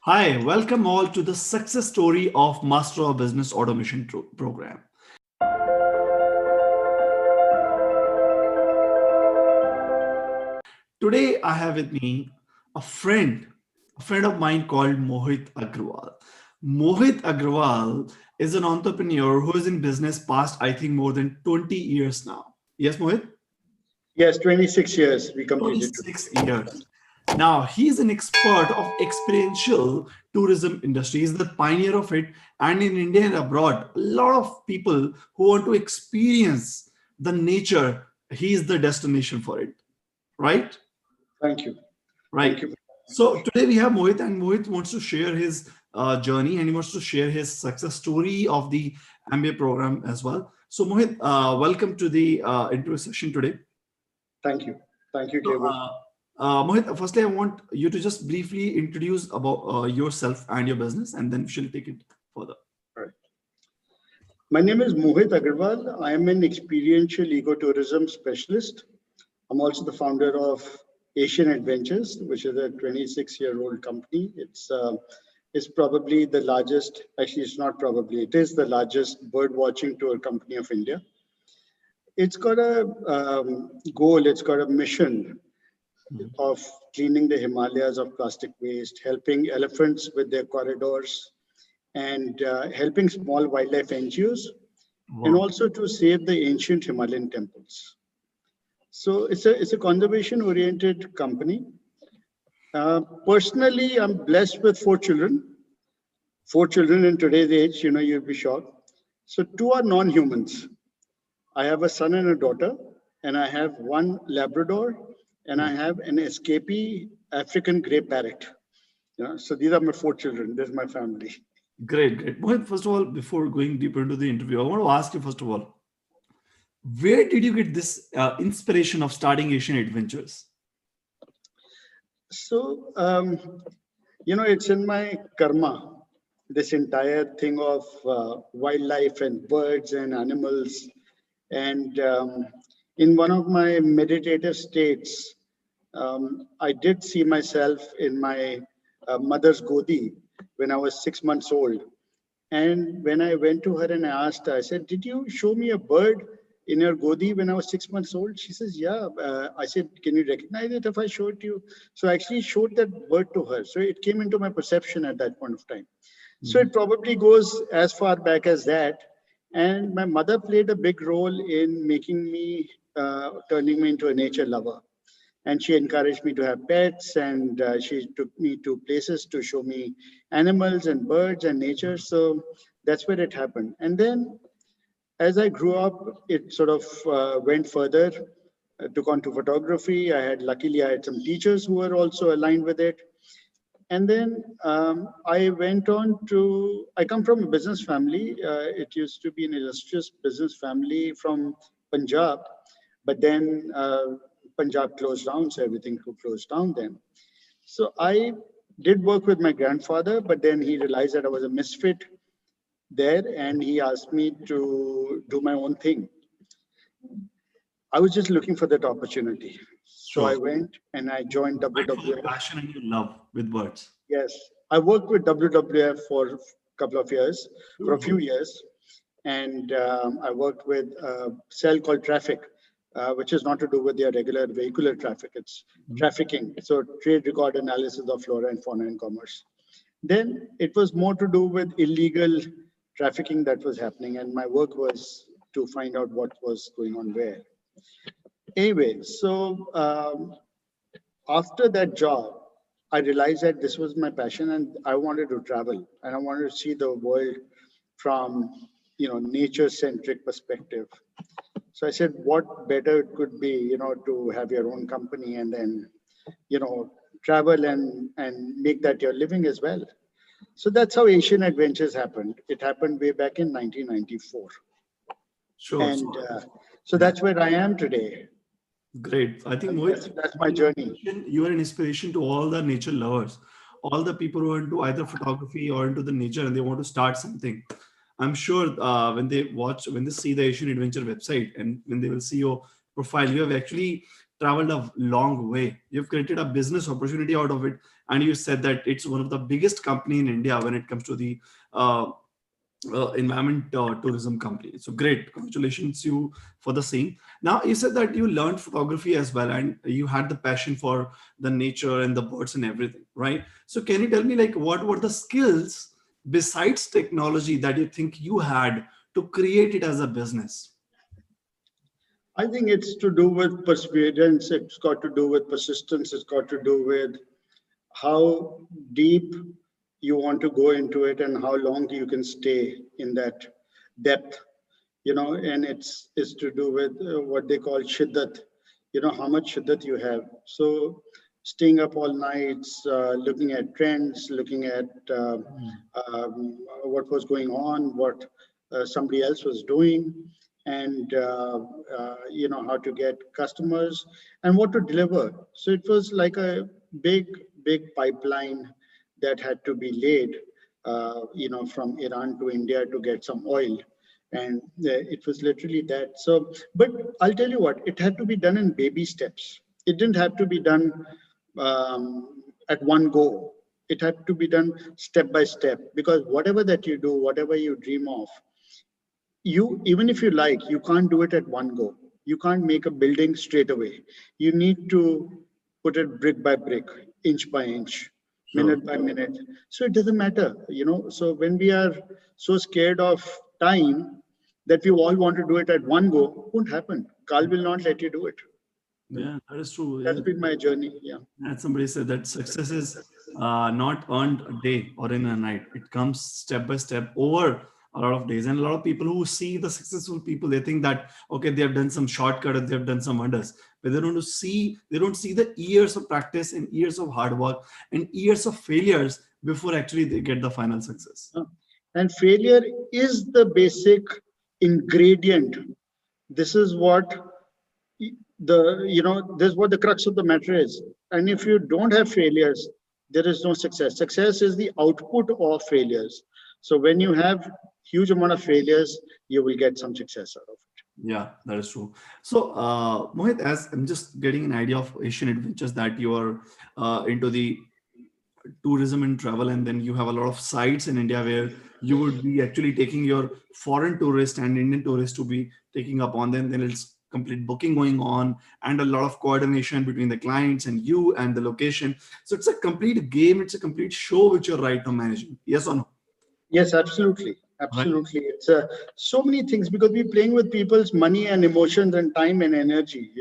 Hi, welcome all to the success story of Master of Business Automation Program. Today, I have with me a friend of mine called Mohit Agrawal. Mohit Agrawal is an entrepreneur who is in business past, I think, more than 20 years now. Yes, Mohit? Yes, 26 years we completed today. 26 years. Now, he's an expert of experiential tourism industry. He's the pioneer of it. And in India and abroad, a lot of people who want to experience the nature, he is the destination for it. Right? Thank you. Right. Thank you. So today we have Mohit, and Mohit wants to share his journey and he wants to share his success story of the MBA program as well. So Mohit, welcome to the interview session today. Thank you. Thank you, So, Gabriel. Mohit, firstly, I want you to just briefly introduce about yourself and your business, and then we shall take it further. All right. My name is Mohit Agarwal. I am an experiential ecotourism specialist. I'm also the founder of Asian Adventures, which is a 26-year-old company. It's probably the largest, actually it's not probably, it is the largest bird watching tour company of India. It's got a goal, it's got a mission of cleaning the Himalayas of plastic waste, helping elephants with their corridors, and helping small wildlife NGOs, and also to save the ancient Himalayan temples. So it's a conservation-oriented company. Personally, I'm blessed with 4 children. 4 children in today's age, you'll be shocked. So 2 are non-humans. I have a son and a daughter, and I have 1 Labrador, and I have an escapee African grey parrot. So these are my 4 children. This is my family. Great. Mohit, first of all, before going deeper into the interview, I want to ask you first of all, where did you get this inspiration of starting Asian Adventures? So, it's in my karma, this entire thing of wildlife and birds and animals. And in one of my meditative states, I did see myself in my mother's godi when I was 6 months old. And when I went to her and I asked her, I said, "Did you show me a bird in your godi when I was 6 months old?" She says, "Yeah." I said, "Can you recognize it if I show it to you?" So I actually showed that bird to her. So it came into my perception at that point of time. So it probably goes as far back as that. And my mother played a big role in making me, turning me into a nature lover. And she encouraged me to have pets, and she took me to places to show me animals and birds and nature. So that's where it happened. And then as I grew up, it sort of went further, took on to photography. Luckily, I had some teachers who were also aligned with it. And then I went on to, I come from a business family. It used to be an illustrious business family from Punjab, but then Punjab closed down, so everything closed down then. So I did work with my grandfather, but then he realized that I was a misfit there, and he asked me to do my own thing. I was just looking for that opportunity. So I went and I joined WWF. Passion and your love with birds. Yes, I worked with WWF for a couple of years, for a few years. And I worked with a cell called Traffic, which is not to do with their regular vehicular traffic. It's trafficking. So trade record analysis of flora and fauna and commerce. Then it was more to do with illegal trafficking that was happening. And my work was to find out what was going on where. Anyway, so after that job, I realized that this was my passion and I wanted to travel and I wanted to see the world from, nature-centric perspective. So I said, what better it could be, to have your own company and then, travel and make that your living as well. So that's how Asian Adventures happened. It happened way back in 1994. Sure. And so that's where I am today. Great. I think Mohit, that's my journey. You are an inspiration to all the nature lovers, all the people who are into either photography or into the nature and they want to start something. I'm sure when they see the Asian Adventure website and when they will see your profile, you have actually traveled a long way. You've created a business opportunity out of it, and you said that it's one of the biggest company in India when it comes to the uh, environment tourism company. So great, congratulations you for the same. Now you said that you learned photography as well, and you had the passion for the nature and the birds and everything, right? So can you tell me like what were the skills besides technology that you think you had to create it as a business? I think it's to do with perseverance. It's got to do with persistence. It's got to do with how deep you want to go into it and how long you can stay in that depth, and it's to do with what they call shiddat, how much shiddat you have. So staying up all nights, looking at trends, looking at what was going on, what somebody else was doing, and how to get customers and what to deliver. So it was like a big pipeline that had to be laid, from Iran to India to get some oil. And it was literally that. So, but I'll tell you what, it had to be done in baby steps. It didn't have to be done at one go. It had to be done step by step, because whatever that you do, whatever you dream of, even if you like, you can't do it at one go. You can't make a building straight away. You need to put it brick by brick, inch by inch, Sure. minute by minute. So it doesn't matter. So when we are so scared of time that we all want to do it at one go, it won't happen. Kal will not let you do it. Yeah, that is true. That's Yeah. been my journey. Yeah. And somebody said that success is not earned a day or in a night. It comes step by step over a lot of days. And a lot of people who see the successful people, they think that okay, they have done some shortcut or they have done some wonders, but they don't see the years of practice and years of hard work and years of failures before actually they get the final success. And failure is the basic ingredient. This is what this is what the crux of the matter is. And if you don't have failures, there is no success. Success is the output of failures. So when you have huge amount of failures, you will get some success out of it. Yeah, that is true. So, Mohit, as I'm just getting an idea of Asian Adventures, that you are into the tourism and travel, and then you have a lot of sites in India where you would be actually taking your foreign tourist and Indian tourists to be taking up on them. Then it's complete booking going on and a lot of coordination between the clients and you and the location. So it's a complete game. It's a complete show which you're right now managing. Yes or no? Yes, absolutely. Right. Absolutely. It's so many things, because we're playing with people's money and emotions and time and energy.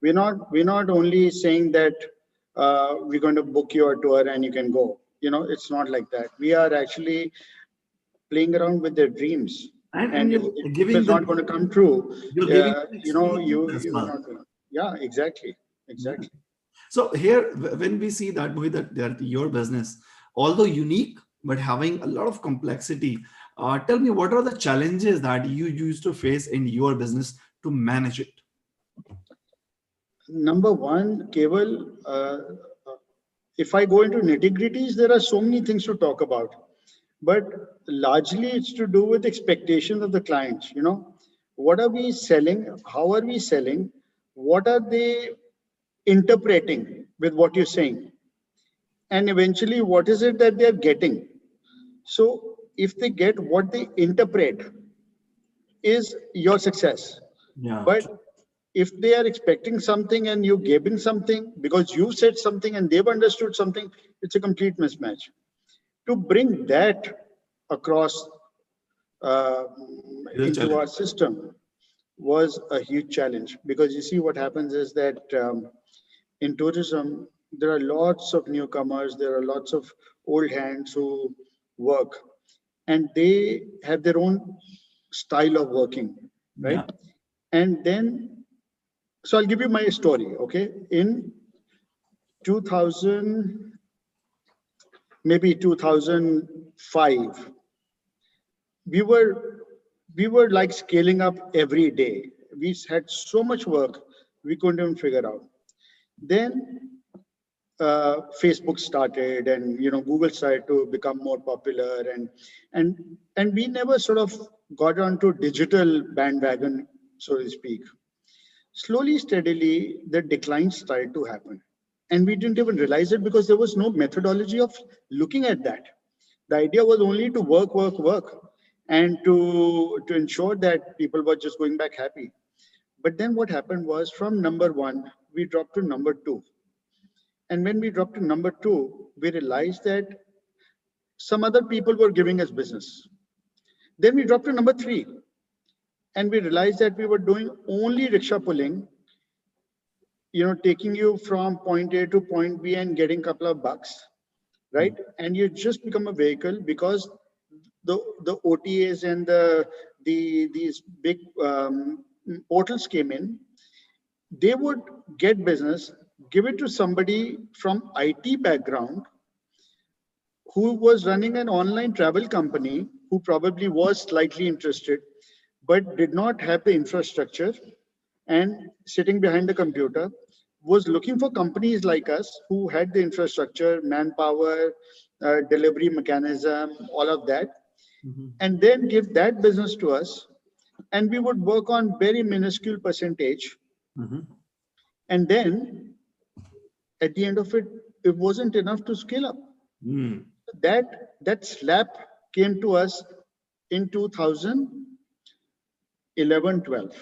We're not only saying that we're going to book your tour and you can go. It's not like that. We are actually playing around with their dreams. And If you're if giving it's not them, going to come true, you're giving them you experience as will well. not. Yeah, exactly. Yeah. So here, when we see that, Mohit, that your business, although unique, but having a lot of complexity, tell me what are the challenges that you used to face in your business to manage it? Number one, Keval, if I go into nitty-gritties, there are so many things to talk about, but largely it's to do with expectations of the clients. What are we selling? How are we selling? What are they interpreting with what you're saying? And eventually, what is it that they're getting? So if they get what they interpret, is your success. Yeah, But if they are expecting something and you giving something because you said something and they've understood something, it's a complete mismatch. To bring that across uh, it's a into challenge. our system was a huge challenge, because you see what happens is that in tourism, there are lots of newcomers, there are lots of old hands who work, and they have their own style of working, right? Yeah, And then, so I'll give you my story, okay? In 2000, maybe 2005, we were we were like scaling up every day. We had so much work we couldn't even figure out. Then Facebook started, and Google started to become more popular, and we never sort of got onto digital bandwagon, so to speak. slowly, steadily, the decline started to happen. And we didn't even realize it because there was no methodology of looking at that. The idea was only to work, work, work, and to ensure that people were just going back happy. But then what happened was from number one, we dropped to number two. And when we dropped to number two, we realized that some other people were giving us business. Then we dropped to number three, and we realized that we were doing only rickshaw pulling, taking you from point A to point B and getting a couple of bucks, right? And you just become a vehicle because the OTAs and these big portals came in. They would get business, give it to somebody from IT background who was running an online travel company, who probably was slightly interested, but did not have the infrastructure, and sitting behind the computer was looking for companies like us who had the infrastructure, manpower, delivery mechanism, all of that, and then give that business to us. And we would work on very minuscule percentage. And then at the end of it, it wasn't enough to scale up. That slap came to us in 2011-12.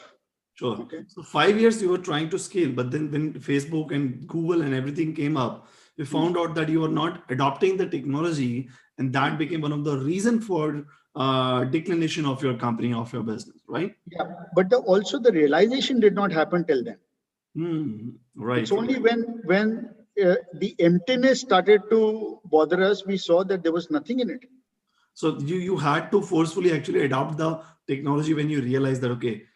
Sure. Okay. So 5 years you were trying to scale, but then when Facebook and Google and everything came up, you found out that you were not adopting the technology, and that became one of the reason for declination of your company, of your business, right? Yeah, but also the realization did not happen till then. Right. It's only when the emptiness started to bother us, we saw that there was nothing in it. So you had to forcefully actually adopt the technology when you realized that, okay,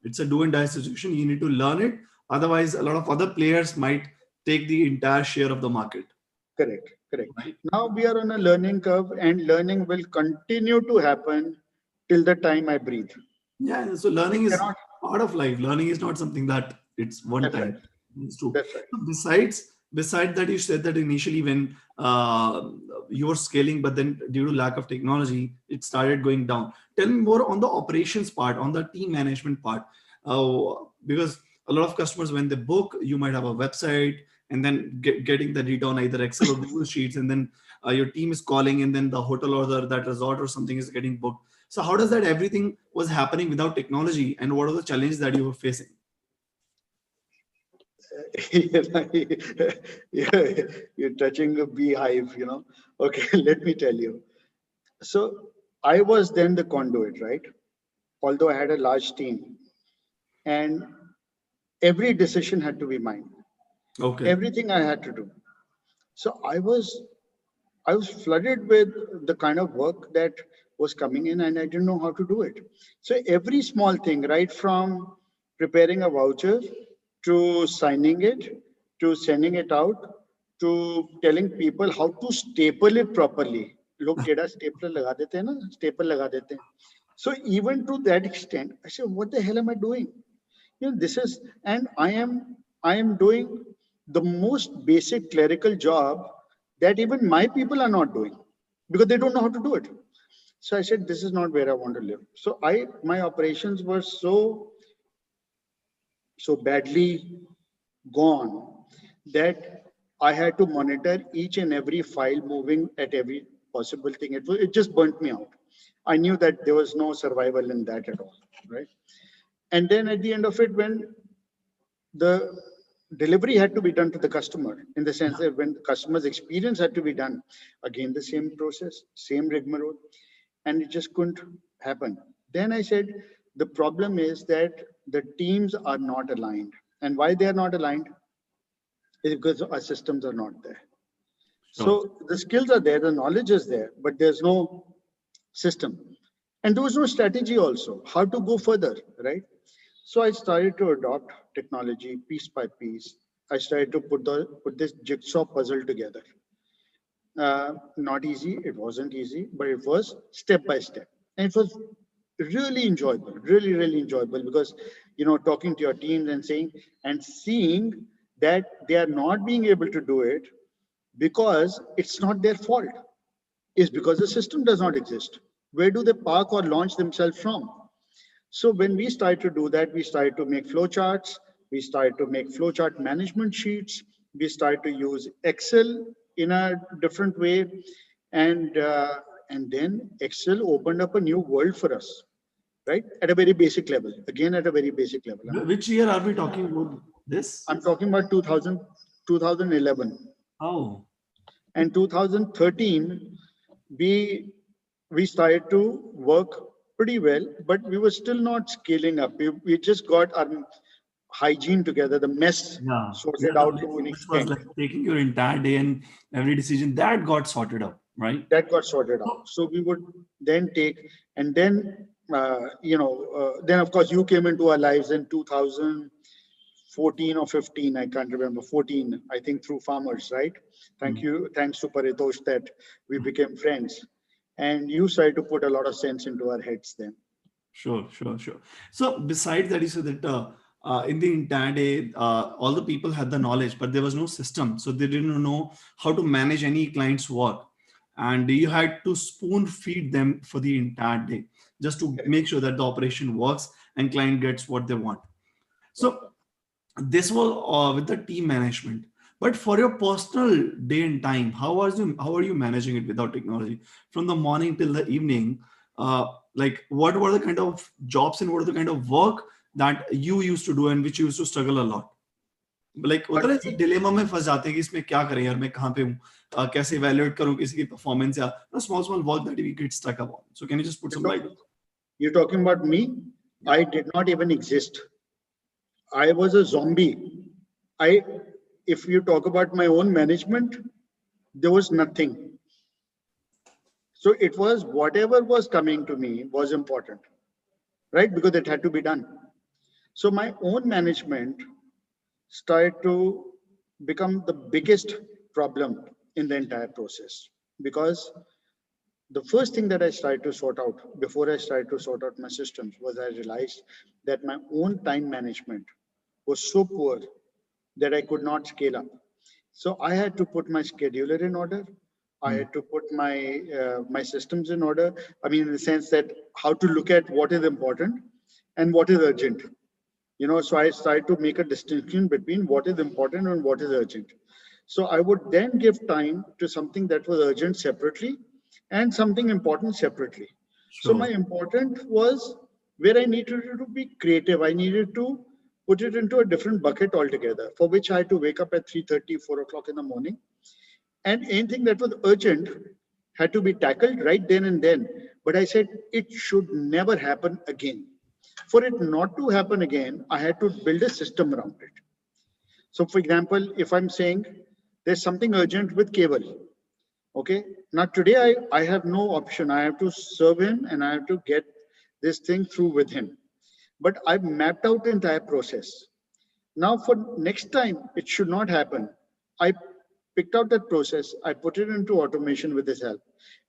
it's a do and die situation. You need to learn it. Otherwise, a lot of other players might take the entire share of the market. Correct. Right. Now we are on a learning curve, and learning will continue to happen till the time I breathe. Yeah. So learning is part of life. Learning is not something that it's one That's time. Right. It's true. That's right. Besides that, you said that initially when you were scaling, but then due to lack of technology, it started going down. Tell me more on the operations part, on the team management part, because a lot of customers, when they book, you might have a website, and then getting the read on either Excel or Google Sheets, and then your team is calling, and then the hotel or that resort or something is getting booked. So how does that everything was happening without technology, and what are the challenges that you were facing? You're touching a beehive, Okay, let me tell you. So I was then the conduit, right? Although I had a large team, and every decision had to be mine. Okay. Everything I had to do. So I was flooded with the kind of work that was coming in, and I didn't know how to do it. So every small thing, right from preparing a voucher to signing it, to sending it out, to telling people how to staple it properly. Log टेढ़ा stapler लगा देते हैं ना, staple लगा देते हैं. So even to that extent, I said, what the hell am I doing? This is, and I am doing the most basic clerical job that even my people are not doing because they don't know how to do it. So I said, this is not where I want to live. So my operations were so badly gone that I had to monitor each and every file moving at every possible thing. It just burnt me out. I knew that there was no survival in that at all, right? And then at the end of it, when the delivery had to be done to the customer, in the sense that when the customer's experience had to be done, again, the same process, same rigmarole, and it just couldn't happen. Then I said, the problem is that the teams are not aligned. And why they are not aligned is because our systems are not there. So the skills are there, the knowledge is there, but there's no system. And there was no strategy also, how to go further, right? So I started to adopt technology piece by piece. I started to put this jigsaw puzzle together. Not easy, it wasn't easy, but it was step by step. And it was really enjoyable, really, really enjoyable, because, talking to your teams and seeing that they are not being able to do it because it's not their fault. It's because the system does not exist. Where do they park or launch themselves from? So when we started to do that, we started to make flowcharts, we started to make flowchart management sheets, we started to use Excel in a different way, and then Excel opened up a new world for us, right? At a very basic level, again at a very basic level. Which year are we talking about this? I'm talking about 2011. Oh, And 2013, we started to work pretty well, but we were still not scaling up. We just got our hygiene together, the mess yeah. sorted The out mix, to an which was extent. like taking your entire day and every decision that got sorted out, right? That got sorted out. So we would then take, and then, then of course you came into our lives in 2014 or 15, I can't remember, 14, I think, through Farmers, right? Thank you. Thanks to Paritosh that we became friends. And you started to put a lot of sense into our heads then. Sure. So besides that, you said that in the entire day, all the people had the knowledge, but there was no system. So they didn't know how to manage any client's work. And you had to spoon feed them for the entire day just to make sure that the operation works and client gets what they want. So this was with the team management. But for your personal day and time, how are you managing it without technology from the morning till the evening? Like what were the kind of jobs and what are the kind of work that you used to do and which you used to struggle a lot? Like होता है ऐसे dilemma में फंस जाते हैं कि इसमें क्या करें यार, मैं कहाँ पे हूँ, कैसे evaluate करूँ किसी की performance या small work that we get stuck upon. So can you just put some light? You're talking about me? I did not even exist. I was a zombie. If you talk about my own management, there was nothing. So it was whatever was coming to me was important, right? Because it had to be done. So my own management started to become the biggest problem in the entire process, because the first thing that I started to sort out before I started to sort out my systems was I realized that my own time management was so poor that I could not scale up. So I had to put my scheduler in order. I had to put my systems in order. I mean, in the sense that how to look at what is important and what is urgent. So I started to make a distinction between what is important and what is urgent. So I would then give time to something that was urgent separately and something important separately. So my important was where I needed to be creative. I needed to put it into a different bucket altogether, for which I had to wake up at 3:30, 4 o'clock in the morning. And anything that was urgent had to be tackled right then and then. But I said it should never happen again. For it not to happen again, I had to build a system around it. So for example, if I'm saying there's something urgent with cable, okay, now today I have no option. I have to serve him and I have to get this thing through with him. But I've mapped out the entire process. Now for next time, it should not happen. I picked out that process, I put it into automation with his help,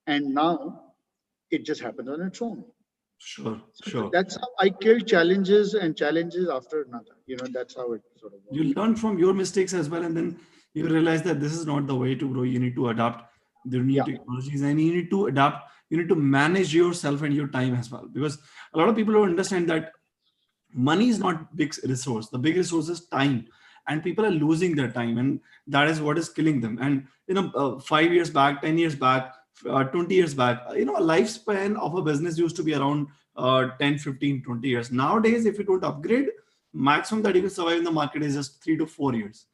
and now it just happens on its own. Sure. That's how I kill challenges and challenges after another. That's how it sort of works. You learn from your mistakes as well, and then you realize that this is not the way to grow. You need to adapt the new technologies, and you need to adapt. You need to manage yourself and your time as well, because a lot of people don't understand that money is not big resource. The big resource is time, and people are losing their time, and that is what is killing them. And 5 years back, 10 years back, 20 years back, a lifespan of a business used to be around 10, 15, 20 years. Nowadays, if you don't upgrade, maximum that you can survive in the market is just 3 to 4 years.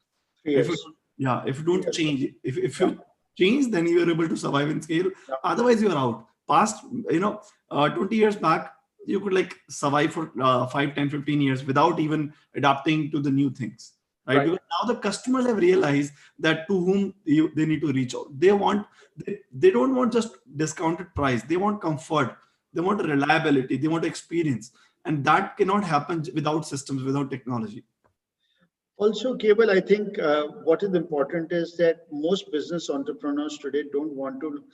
If you don't change, if you change, then you are able to survive in scale. Otherwise, you are out. Past 20 years back, you could survive for 5, 10, 15 years without even adapting to the new things, right? Because now the customers have realized that to whom they need to reach out. They don't want just discounted price. They want comfort. They want reliability. They want experience. And that cannot happen without systems, without technology. Also, Cable, I think what is important is that most business entrepreneurs today don't want to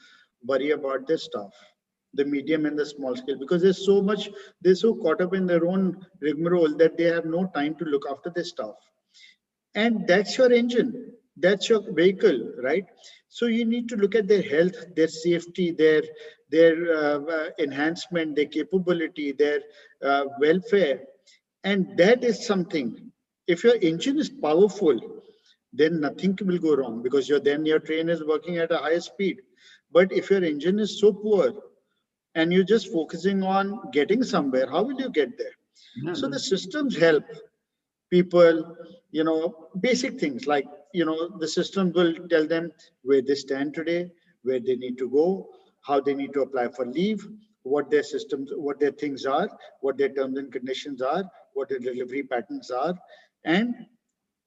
worry about their staff, the medium and the small scale, because they're so caught up in their own rigmarole that they have no time to look after their staff. And that's your engine, that's your vehicle, right? So you need to look at their health, their safety, their enhancement, their capability, their welfare. And that is something, if your engine is powerful, then nothing will go wrong, because then your train is working at a higher speed. But if your engine is so poor and you're just focusing on getting somewhere, how will you get there? Yeah, So the systems help people, basic things like, the system will tell them where they stand today, where they need to go, how they need to apply for leave, what their systems, what their things are, what their terms and conditions are, what their delivery patterns are, and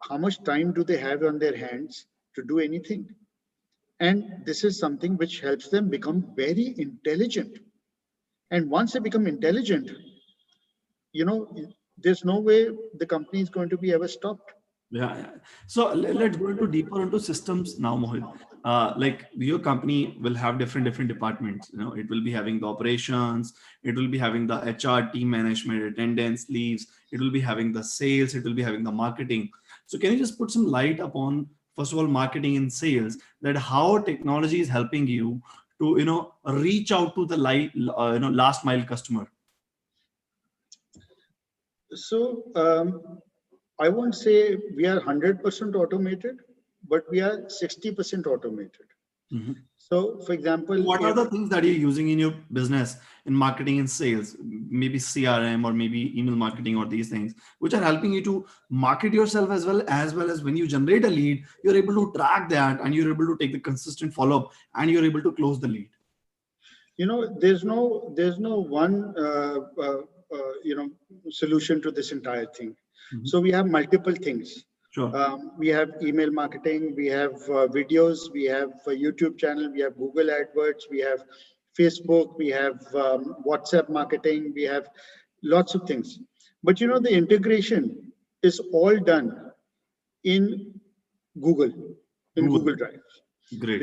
how much time do they have on their hands to do anything. And this is something which helps them become very intelligent. And once they become intelligent, you know, there's no way the company is going to be ever stopped. yeah, yeah. So let's go into deeper into systems now, Mohit. Like your company will have different departments. You know, it will be having the operations, it will be having the HR, team management, attendance, leaves. It will be having the sales. It will be having the marketing. So can you just put some light upon first of all marketing and sales, that how technology is helping you to reach out to the last mile customer? So I won't say we are 100% automated, but we are 60% automated. Mhm. So, for example, What are if the things that you're using in your business in marketing and sales, maybe CRM or maybe email marketing or these things, which are helping you to market yourself as well as when you generate a lead, you're able to track that and you're able to take the consistent follow-up and you're able to close the lead. there's no one solution to this entire thing. Mhm. So we have multiple things. Sure. We have email marketing, we have videos, we have a YouTube channel, we have Google AdWords, we have Facebook, we have WhatsApp marketing, we have lots of things. But the integration is all done in Google, in Google. Google Drive, Great.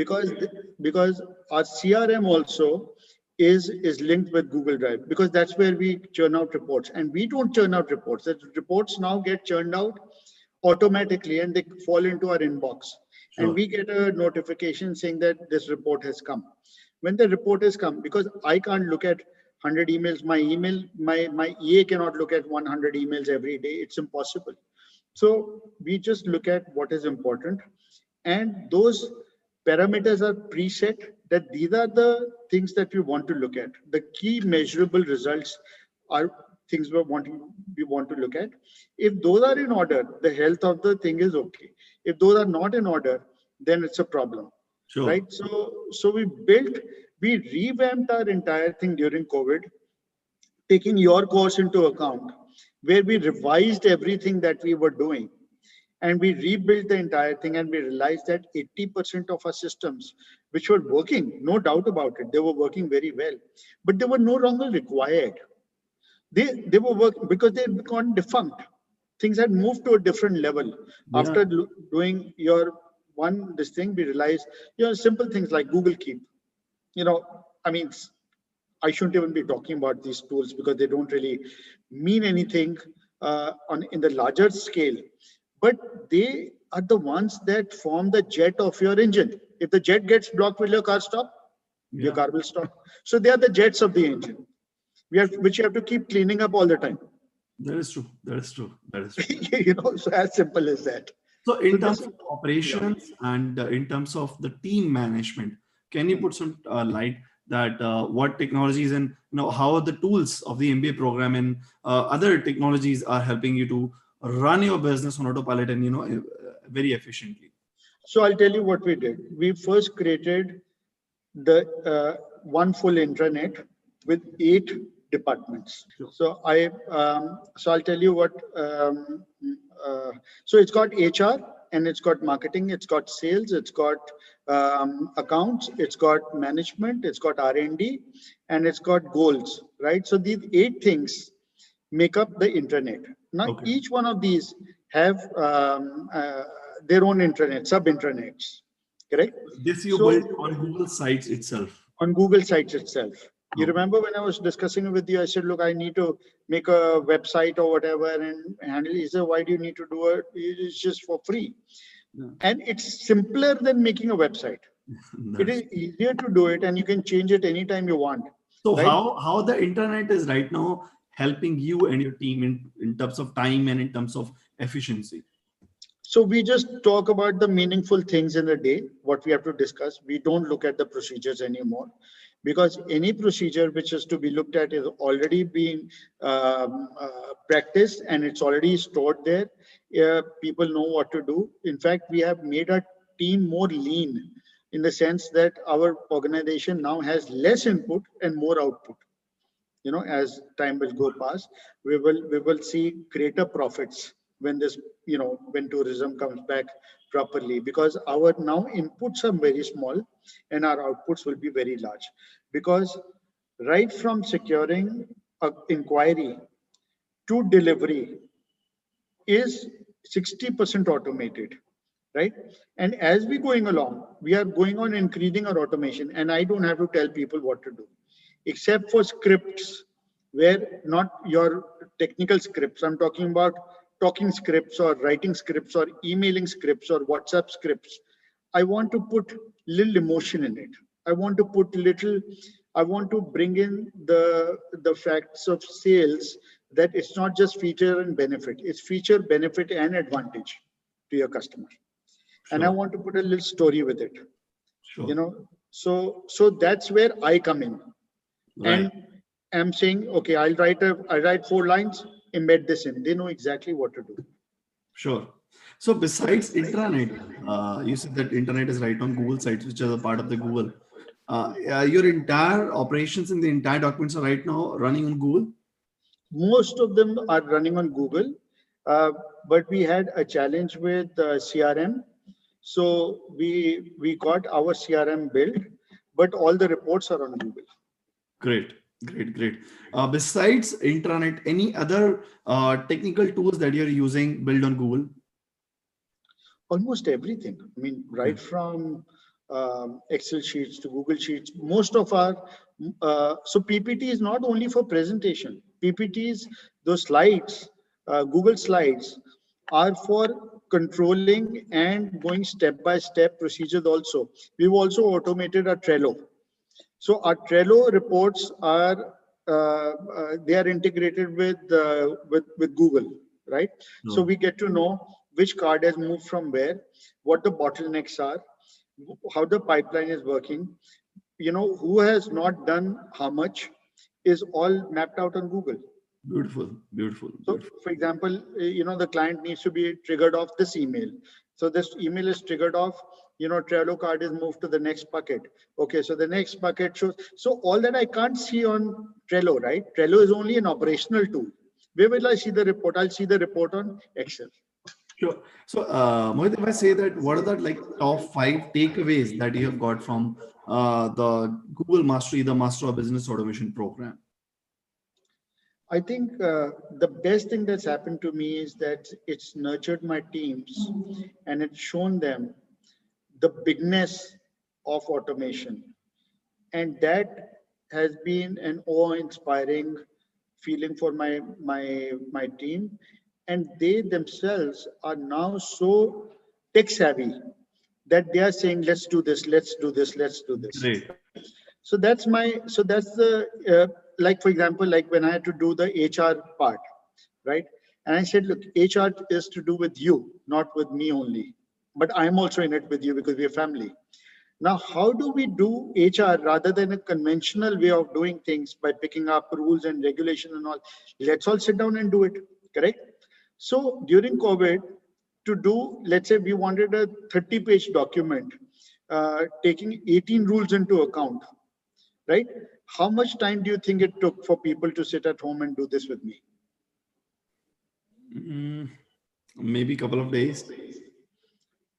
because our CRM also is linked with Google Drive, because that's where we churn out reports, and we don't churn out reports. The reports now get churned out automatically and they fall into our inbox, and Sure. we get a notification saying that this report has come. When the report has come, because I can't look at 100 emails, my EA cannot look at 100 emails every day. It's impossible. So we just look at what is important, and those parameters are preset, that these are the things that we want to look at. The key measurable results are things we want to look at. If those are in order, the health of the thing is okay. If those are not in order, then it's a problem, Sure. right? So we revamped our entire thing during COVID, taking your course into account, where we revised everything that we were doing, and we rebuilt the entire thing, and we realized that 80% of our systems, which were working, no doubt about it, they were working very well, but they were no longer required. They were working because they had gone defunct. Things had moved to a different level. Yeah. After doing this thing, we realized, simple things like Google Keep. I mean, I shouldn't even be talking about these tools because they don't really mean anything in the larger scale, but they are the ones that form the jet of your engine. If the jet gets blocked, will your car stop? Your Yeah. car will stop. So they are the jets of the engine, which you have to keep cleaning up all the time. That is true. That is true. That is true. So as simple as that. So So in this terms is, of yeah. operations and in terms of the team management, can you put some light that what technologies and how the tools of the MBA program and other technologies are helping you to run your business on autopilot and very efficiently? So I'll tell you what we did. We first created the one full intranet with 8 departments. Sure. So I'll tell you what. So it's got HR, and it's got marketing, it's got sales, it's got accounts, it's got management, it's got R&D, and it's got goals, right? So these 8 things make up the intranet. Now, Okay. each one of these have their own intranet, sub-intranets, correct? This you So built on Google Sites itself. on Google Sites itself. You Okay. remember when I was discussing with you, I said, look, I need to make a website or whatever and handle it. He said, why do you need to do it? It's just for free. Yeah. And it's simpler than making a website. It is easier to do it, and you can change it anytime you want, So right? how the internet is right now helping you and your team in terms of time and in terms of efficiency? So we just talk about the meaningful things in the day, what we have to discuss. We don't look at the procedures anymore, because any procedure which is to be looked at is already being practiced, and it's already stored there. People know what to do. In fact, we have made our team more lean, in the sense that our organization now has less input and more output. As time will go past, we will see greater profits when this, when tourism comes back properly, because our now inputs are very small and our outputs will be very large. Because right from securing a inquiry to delivery is 60% automated, right? And as we going along, we are going on increasing our automation, and I don't have to tell people what to do, except for scripts, where not your technical scripts. I'm talking about talking scripts or writing scripts or emailing scripts or WhatsApp scripts. I want to put little emotion in it. I want to put little, I want to bring in the facts of sales, that it's not just feature and benefit, it's feature, benefit, and advantage to your customer. And I Sure, want to put a little story with it, you sure. know. So that's where I come in. Right. And I'm saying, okay, I write 4 lines, embed this in. They know exactly what to do. Sure. So besides intranet, you said that internet is right on Google sites, which are a part of the Google. Your entire operations in the entire documents are right now running on Google? Most of them are running on Google, but we had a challenge with CRM. So we got our CRM built, but all the reports are on Google. Great, great, great. Besides intranet, any other technical tools that you're using built on Google? Almost everything. I mean, Okay. right from Excel sheets to Google Sheets. Most of our so PPT is not only for presentation. PPTs, those slides, Google Slides, are for controlling and going step by step procedures. Also, we've also automated our Trello. So our Trello reports are they are integrated with Google, right? So No. we get to know which card has moved from where, what the bottlenecks are, how the pipeline is working, who has not done how much, is all mapped out on Google. Beautiful, beautiful, So, beautiful. for example, the client needs to be triggered off this email. So this email is triggered off, Trello card is moved to the next bucket. Okay, so the next bucket shows. So all that I can't see on Trello, right? Trello is only an operational tool. Where will I see the report? I'll see the report on Excel. Sure. So, Mohit, if I say that, what are the like top 5 takeaways that you have got from the Google Mastery, the Master of Business Automation program? I think the best thing that's happened to me is that it's nurtured my teams, and it's shown them the bigness of automation. And that has been an awe-inspiring feeling for my team. And they themselves are now so tech savvy that they are saying, let's do this, let's do this, let's do this. Great. So that's the like, for example, like when I had to do the HR part, right? And I said, look, HR is to do with you, not with me only, but I'm also in it with you because we're family. Now, how do we do HR rather than a conventional way of doing things by picking up rules and regulation and all? Let's all sit down and do it, correct? So during COVID, to do, let's say we wanted a 30-page document, taking 18 rules into account, right? How much time do you think it took for people to sit at home and do this with me? Maybe a couple of days.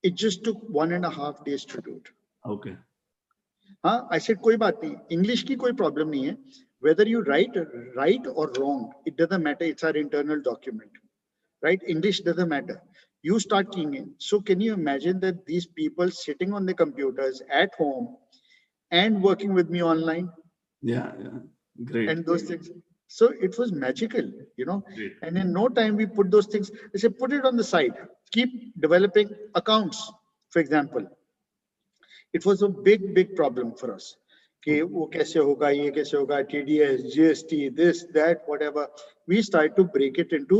It just took 1.5 days to do it. Okay. हाँ, I said कोई बात नहीं, English की कोई problem नहीं है. Whether you write right or wrong, it doesn't matter. It's our internal document, right? English doesn't matter. You start keying in. So can you imagine that these people sitting on the computers at home and working with me online Yeah, yeah. Great. and those things? So it was magical, Great. and in no time we put those things. I said, put it on the side. Keep developing accounts, for example. It was a big problem for us. कि वो कैसे होगा, ये कैसे होगा, TDS, GST, this, that, whatever. We started to break it into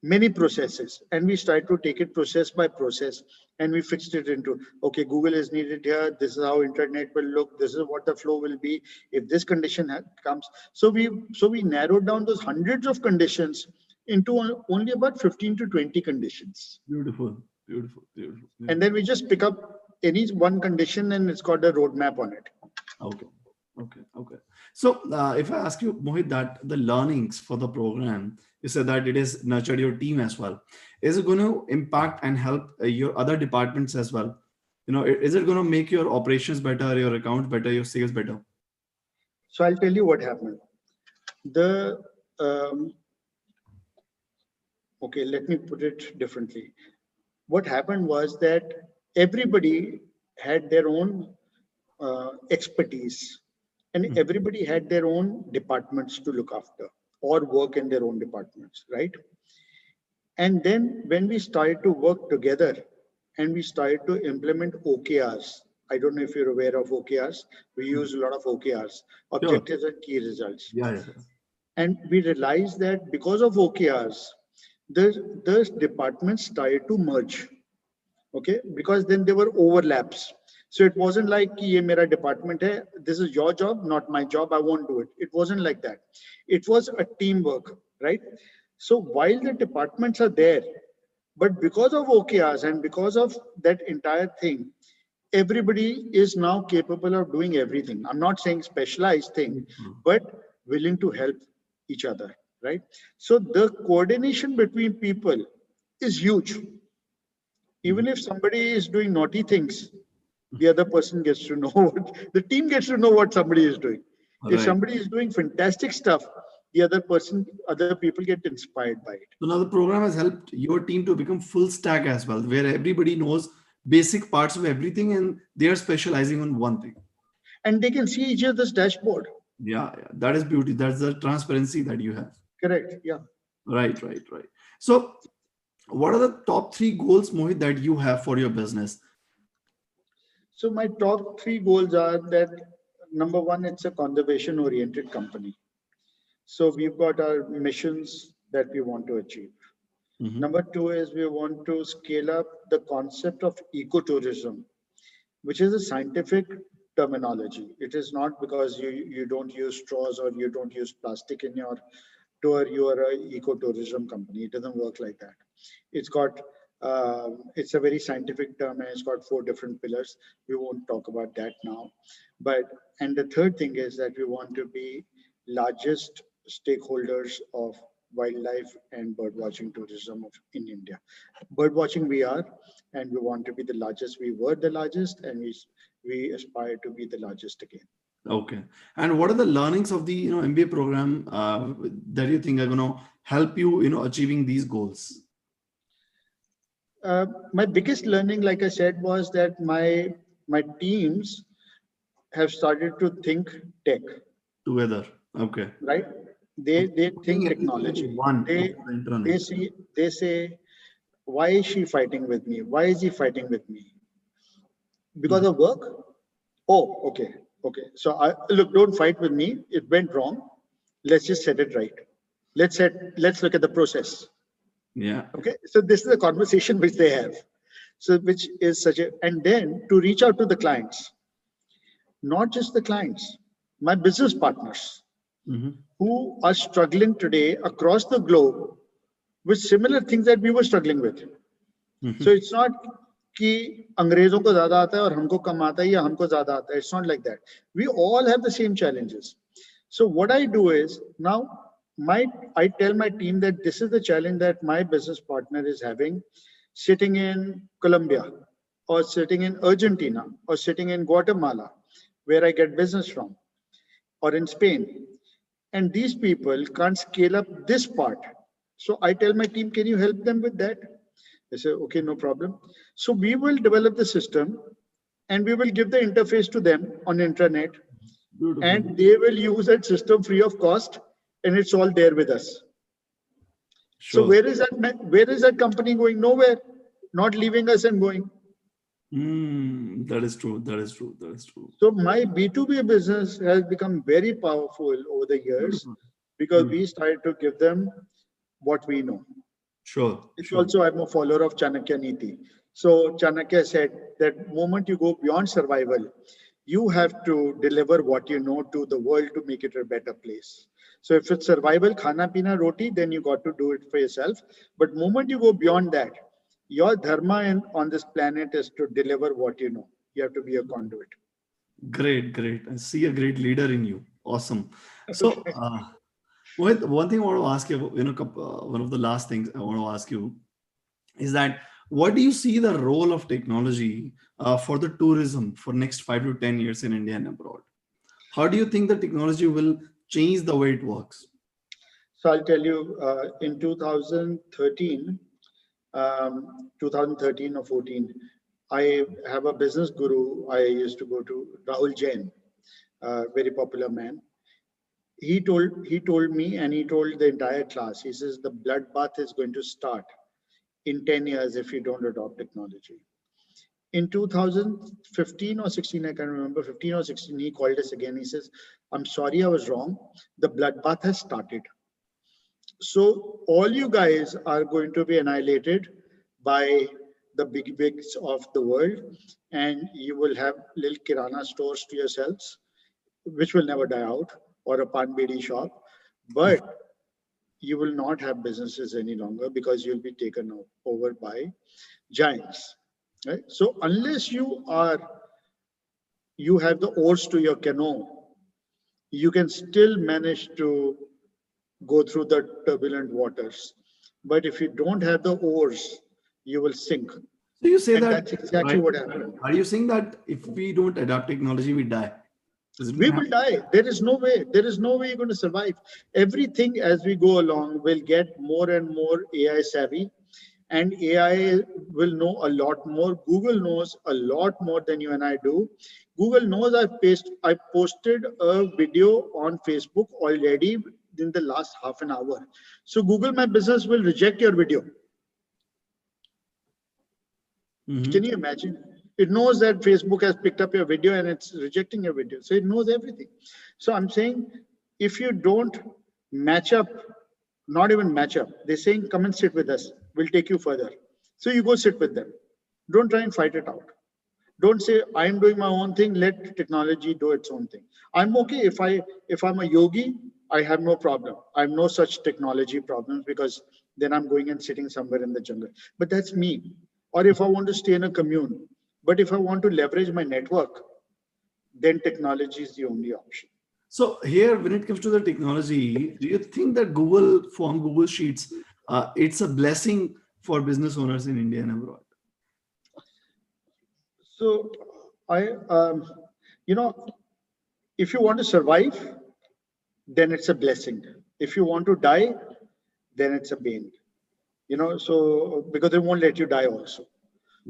many processes, and we started to take it process by process, and we fixed it into, okay, Google is needed here, this is how internet will look, this is what the flow will be if this condition comes. So we narrowed down those hundreds of conditions into only about 15 to 20 conditions. Beautiful. And then we just pick up any one condition and it's got a roadmap on it. Okay. So if I ask you, Mohit, that the learnings for the program, you said that it has nurtured your team as well. Is it going to impact and help your other departments as well? Is it going to make your operations better, your accounts better, your sales better? So I'll tell you what happened. Okay, let me put it differently. What happened was that everybody had their own expertise, and everybody had their own departments to look after or work in their own departments, right? And then when we started to work together and we started to implement OKRs, I don't know if you're aware of OKRs. We use a lot of OKRs, objectives and key results. Yeah. And we realized that because of OKRs, the departments started to merge. Okay, because then there were overlaps. So it wasn't like ye mera department hai, this is your job, not my job, I won't do it. It wasn't like that. It was a teamwork, right? So while the departments are there, but because of OKRs and because of that entire thing, everybody is now capable of doing everything. I'm not saying specialized thing, but willing to help each other, right? So the coordination between people is huge. Even if somebody is doing naughty things, the other person gets to know the team gets to know what somebody is doing. Right. If somebody is doing fantastic stuff, other people get inspired by it. So now the program has helped your team to become full stack as well, where everybody knows basic parts of everything and they are specializing on one thing. And they can see each other's dashboard. Yeah. That is beauty. That's the transparency that you have. Correct. Yeah. Right. So what are the top 3 goals, Mohit, that you have for your business? So my top 3 goals are that, number 1, it's a conservation oriented company. So we've got our missions that we want to achieve. Number 2 is we want to scale up the concept of ecotourism, which is a scientific terminology. It is not because you don't use straws or you don't use plastic in your tour, you are an ecotourism company. It doesn't work like that. It's got it's a very scientific term and it's got 4 different pillars. We won't talk about that now. And the third thing is that we want to be largest stakeholders of wildlife and bird watching tourism in India. Bird watching we are, and we want to be the largest. We were the largest, and we aspire to be the largest again. Okay. And what are the learnings of the MBA program that you think are going to help you achieving these goals? My biggest learning, like I said, was that my teams have started to think tech together. Okay. Right? They think technology. They say, why is she fighting with me? Why is he fighting with me? Because of work? Oh, okay. So look, don't fight with me. It went wrong. Let's just set it right. Let's look at the process. Yeah. Okay. So this is a conversation which they have. So which is and then to reach out to the clients, not just the clients, my business partners who are struggling today across the globe with similar things that we were struggling with. So it's not कि अंग्रेजों को ज़्यादा आता है और हमको कम आता है या हमको ज़्यादा आता है. It's not like that. We all have the same challenges. So what I do is now I tell my team that this is the challenge that my business partner is having, sitting in Colombia or sitting in Argentina or sitting in Guatemala, where I get business from, or in Spain. And these people can't scale up this part. So I tell my team, can you help them with that? They say, okay, no problem. So we will develop the system and we will give the interface to them on intranet. Beautiful. And they will use that system free of cost, and it's all there with us. Sure. So where is that company going? Nowhere. Not leaving us and going. That is true. That is true. That is true. So my B2B business has become very powerful over the years Beautiful. because Beautiful. we started to give them what we know. Sure. It's Sure. also, I'm a follower of Chanakya Niti. So Chanakya said that moment you go beyond survival, you have to deliver what you know to the world to make it a better place. So if it's survival, khana pina roti, then you got to do it for yourself. But moment you go beyond that, your dharma on this planet is to deliver what you know. You have to be a conduit. Great. Great. I see a great leader in you. Awesome. So, Okay. one thing I want to ask you, one of the last things I want to ask you is that what do you see the role of technology for the tourism for next 5 to 10 years in India and abroad? How do you think the technology will change the way it works? So I'll tell you, in 2013 or 14, I have a business guru. I used to go to Rahul Jain, very popular man. He told me, and he told the entire class. He says the bloodbath is going to start in 10 years if you don't adopt technology. In 2015 or 16, I can't remember, 15 or 16, he called us again. He says, I'm sorry, I was wrong. The bloodbath has started. So all you guys are going to be annihilated by the big wigs of the world, and you will have little kirana stores to yourselves, which will never die out, or a pan bedi shop. But you will not have businesses any longer because you'll be taken over by giants. Right? So unless you have the oars to your canoe, you can still manage to go through the turbulent waters. But if you don't have the oars, you will sink. So you say And that, that's exactly right? what happened. Are you saying that if we don't adapt technology, we die? Is it going We to will happen? die. There is no way. There is no way you're going to survive. Everything as we go along will get more and more AI savvy, and AI will know a lot more. Google knows a lot more than you and I do. Google knows I posted a video on Facebook already in the last half an hour. So Google My Business will reject your video. Can you imagine? It knows that Facebook has picked up your video and it's rejecting your video. So it knows everything. So I'm saying if you don't match up, not even match up, they're saying, come and sit with us. We'll take you further. So you go sit with them. Don't try and fight it out. Don't say I'm doing my own thing, let technology do its own thing. I'm okay if I'm a yogi, I have no problem. I have no such technology problems because then I'm going and sitting somewhere in the jungle. But that's me. Or if I want to stay in a commune, but if I want to leverage my network, then technology is the only option. So here, when it comes to the technology, do you think that Google Form, Google Sheets, it's a blessing for business owners in India and abroad? So I, you know, if you want to survive, then it's a blessing. If you want to die, then it's a bane. So because they won't let you die also.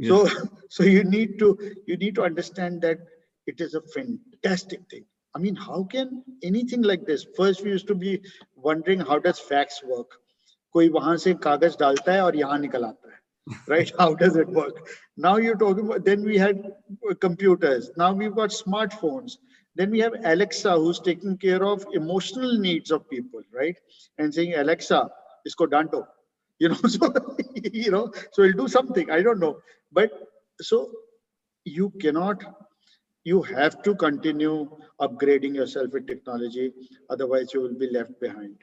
So Yes. so you need to understand that it is a fantastic thing. I mean, how can anything like this? First, we used to be wondering how does fax work? कोई वहां से कागज डालता है और यहाँ निकल आता है, right? How does it work? Now you're talking about. Then we had computers. Now we've got smartphones. Then we have Alexa, who's taking care of emotional needs of people, right? And saying, Alexa, isko danto. So so it'll do something. I don't know, but so you cannot. You have to continue upgrading yourself with technology, otherwise you will be left behind.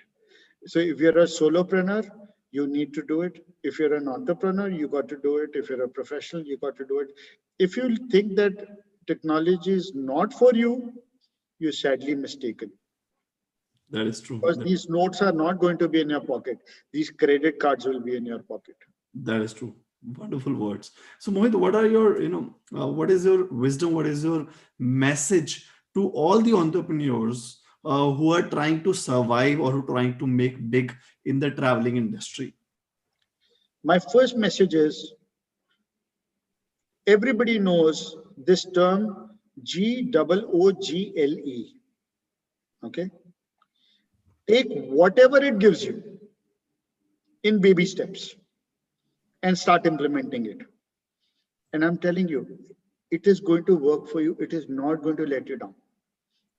So if you're a solopreneur, you need to do it. If you're an entrepreneur, you got to do it. If you're a professional, you got to do it. If you think that technology is not for you, you're sadly mistaken. That is true. Because these notes are not going to be in your pocket. These credit cards will be in your pocket. That is true. Wonderful words. So Mohit, what are your, what is your wisdom? What is your message to all the entrepreneurs who are trying to survive or who are trying to make big in the traveling industry? My first message is everybody knows this term GOOGLE. Okay. Take whatever it gives you in baby steps and start implementing it. And I'm telling you, it is going to work for you. It is not going to let you down,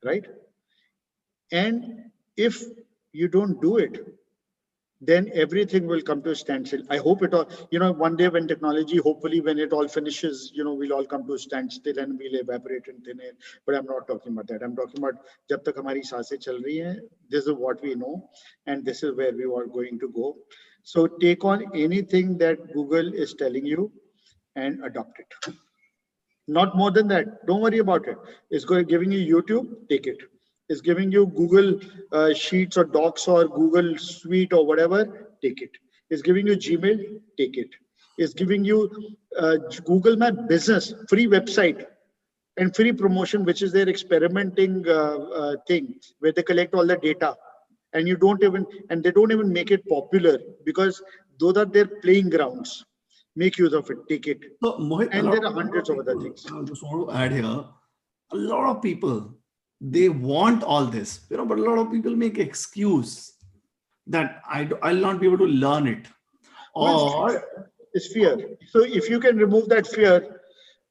right? And if you don't do it, then everything will come to a standstill. I hope it all, one day when technology, hopefully when it all finishes, we'll all come to a standstill and we'll evaporate in thin air. But I'm not talking about that. I'm talking about jab tak hamari saasein chal rahi hain, this is what we know, and this is where we are going to go. So take on anything that Google is telling you and adopt it. Not more than that. Don't worry about it. It's giving you YouTube, take it. It's giving you Google Sheets or Docs or Google Suite or whatever, take it. It's giving you Gmail, take it. It's giving you Google My Business, free website and free promotion, which is their experimenting thing where they collect all the data. And they don't even make it popular because those are their playing grounds. Make use of it, take it. So, Mohit, And there are hundreds of other things. I just want to add here, a lot of people, they want all this, but a lot of people make excuse that I'll not be able to learn it. Or it's fear. So if you can remove that fear,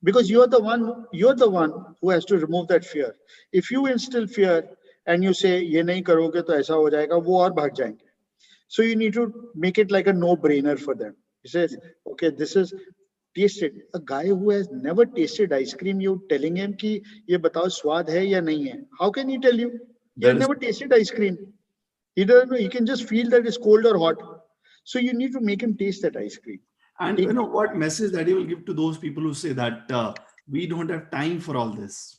because you're the one who has to remove that fear. If you instill fear and you say, ye nahi karoge to aisa ho jayega, wo aur bhag jayenge. So you need to make it like a no-brainer for them. He says, okay, this is taste it. A guy who has never tasted ice cream, you telling him ki ye batao swad hai ya nahi hai. How can he tell you? He has never tasted ice cream. He doesn't know. He can just feel that it's cold or hot. So you need to make him taste that ice cream. And what message that you will give to those people who say that we don't have time for all this?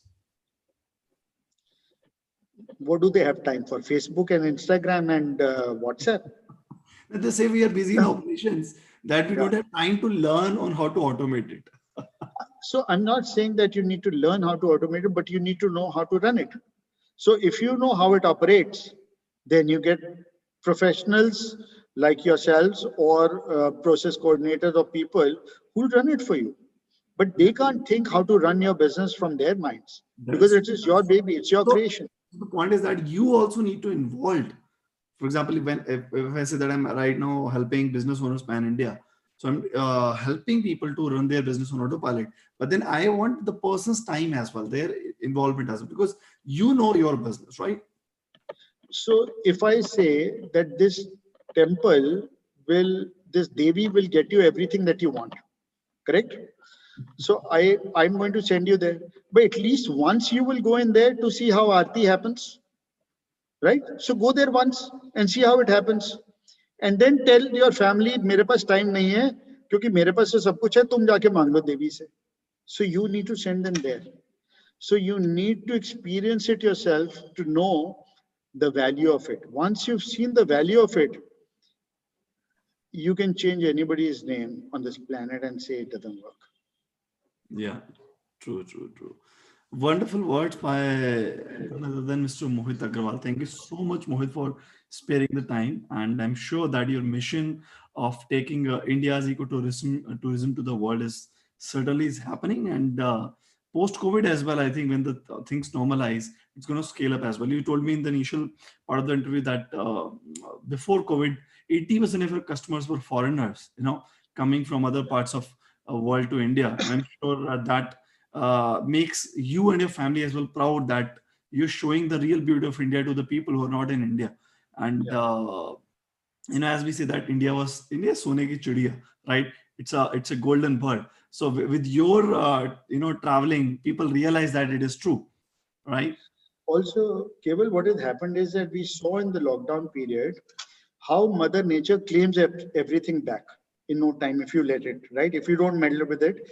What do they have time for? Facebook and Instagram and WhatsApp? They say we are busy in operations, that we don't have time to learn on how to automate it. So I'm not saying that you need to learn how to automate it, but you need to know how to run it. So if you know how it operates, then you get professionals like yourselves or process coordinators or people who run it for you. But they can't think how to run your business from their minds because it is your baby, it's your creation. The point is that you also need to involve. For example, if I say that I'm right now helping business owners pan India, so I'm helping people to run their business on autopilot. But then I want the person's time as well, their involvement as well, because you know your business, right? So if I say that this temple this Devi will get you everything that you want, correct? So I'm going to send you there, but at least once you will go in there to see how Aarti happens, right? So go there once and see how it happens, and then tell your family, मेरे पास time नहीं है क्योंकि मेरे पास तो सब कुछ है, तुम जाके मांग लो देवी से. So you need to send them there. So you need to experience it yourself to know the value of it. Once you've seen the value of it, you can change anybody's name on this planet and say it doesn't work. Yeah, true. Wonderful words by none other than Mr. Mohit Agrawal. Thank you so much, Mohit, for sparing the time. And I'm sure that your mission of taking India's tourism to the world is certainly happening. And post-COVID as well, I think when the things normalize, it's going to scale up as well. You told me in the initial part of the interview that before COVID, 80% of your customers were foreigners, coming from other parts of world to India. And I'm sure that makes you and your family as well proud that you're showing the real beauty of India to the people who are not in India. And as we say that India sone ki chidiya, right? It's a golden bird. So with your traveling, people realize that it is true, right? Also, Keval, what has happened is that we saw in the lockdown period how Mother Nature claims everything back in no time if you let it, right? If you don't meddle with it.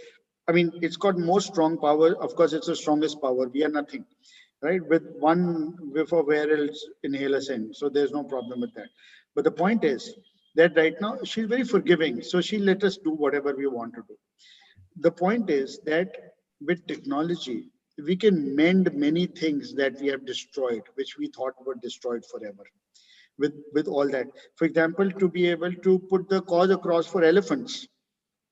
I mean, it's got more strong power. Of course, it's the strongest power. We are nothing, right? With one whiff of air, else inhale us in. So there's no problem with that. But the point is that right now she's very forgiving. So she'll let us do whatever we want to do. The point is that with technology, we can mend many things that we have destroyed, which we thought were destroyed forever. With all that. For example, to be able to put the cause across for elephants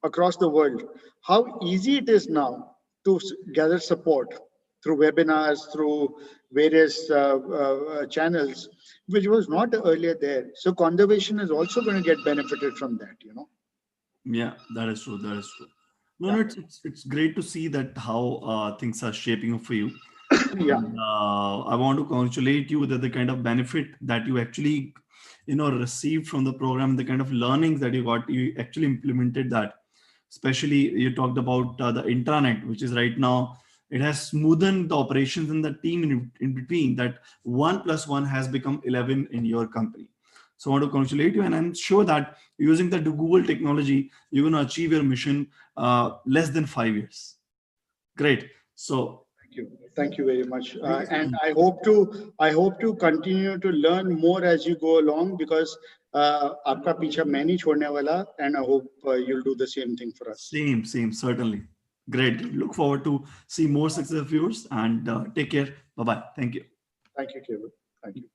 across the world, how easy it is now to gather support through webinars, through various channels, which was not earlier there. So conservation is also going to get benefited from that, Yeah, that is true. No, it's great to see that how things are shaping up for you. Yeah. And, I want to congratulate you that the kind of benefit that you actually, received from the program, the kind of learnings that you got, you actually implemented that. Especially, you talked about the intranet, which is right now, it has smoothened the operations and the team in between. That 1+1 has become 11 in your company. So I want to congratulate you, and I'm sure that using the Google technology, you're going to achieve your mission less than 5 years. Great. So Thank you very much. thank you so And much. I hope to continue to learn more as you go along, because आपका पीछा मैं नहीं छोड़ने वाला, and I hope you'll do the same thing for us. Same, certainly. Great. Look forward to see more success of yours, and take care. Bye-bye. Thank you. Thank you, Kevin. Thank you.